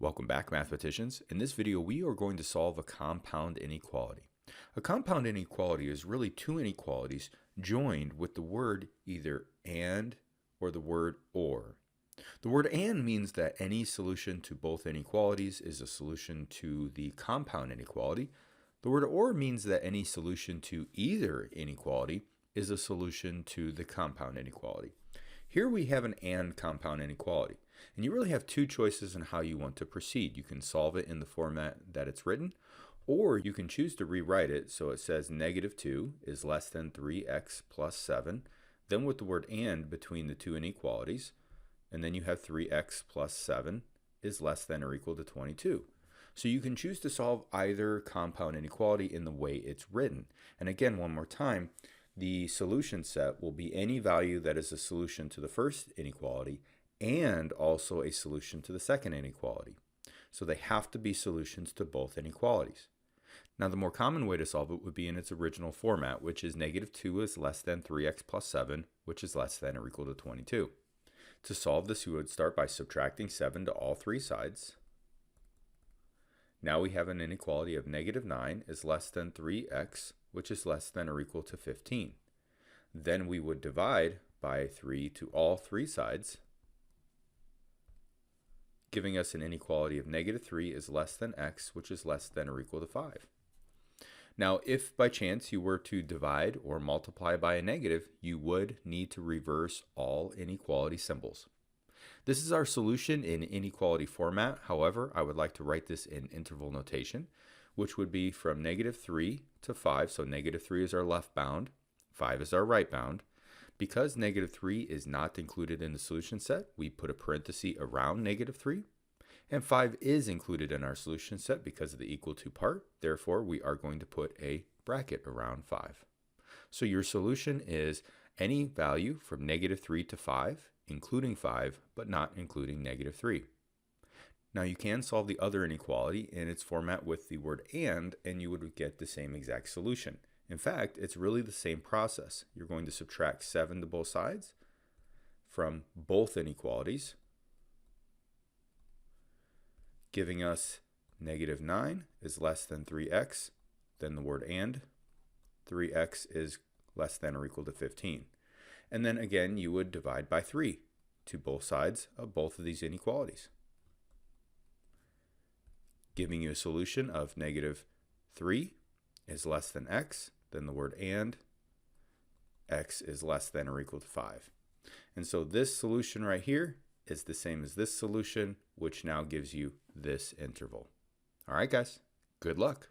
Welcome back, mathematicians. In this video, we are going to solve a compound inequality. A compound inequality is really two inequalities joined with the word either and or the word or. The word and means that any solution to both inequalities is a solution to the compound inequality. The word or means that any solution to either inequality is a solution to the compound inequality. Here we have an and compound inequality, and you really have two choices on how you want to proceed. You can solve it in the format that it's written, or you can choose to rewrite it so it says negative 2 is less than 3x plus 7, then with the word and between the two inequalities, and then you have 3x plus 7 is less than or equal to 22. So you can choose to solve either compound inequality in the way it's written. And again, one more time, the solution set will be any value that is a solution to the first inequality and also a solution to the second inequality. So they have to be solutions to both inequalities. Now the more common way to solve it would be in its original format, which is negative 2 is less than 3x plus 7, which is less than or equal to 22. To solve this, you would start by subtracting 7 to all three sides. Now we have an inequality of negative 9 is less than 3x, which is less than or equal to 15. Then we would divide by 3 to all three sides, giving us an inequality of negative 3 is less than x, which is less than or equal to 5. Now, if by chance you were to divide or multiply by a negative, you would need to reverse all inequality symbols. This is our solution in inequality format. However, I would like to write this in interval notation, which would be from negative 3 to 5. So negative 3 is our left bound, 5 is our right bound. Because negative 3 is not included in the solution set, we put a parenthesis around negative 3. And 5 is included in our solution set because of the equal to part. Therefore, we are going to put a bracket around 5. So your solution is any value from negative 3 to 5, including 5, but not including negative 3. Now you can solve the other inequality in its format with the word and you would get the same exact solution. In fact, it's really the same process. You're going to subtract 7 to both sides from both inequalities, giving us negative 9 is less than 3x, then the word and, 3x is less than or equal to 15. And then again, you would divide by 3 to both sides of both of these inequalities, giving you a solution of negative 3 is less than x, then the word and, x is less than or equal to 5. And so this solution right here is the same as this solution, which now gives you this interval. All right, guys, good luck.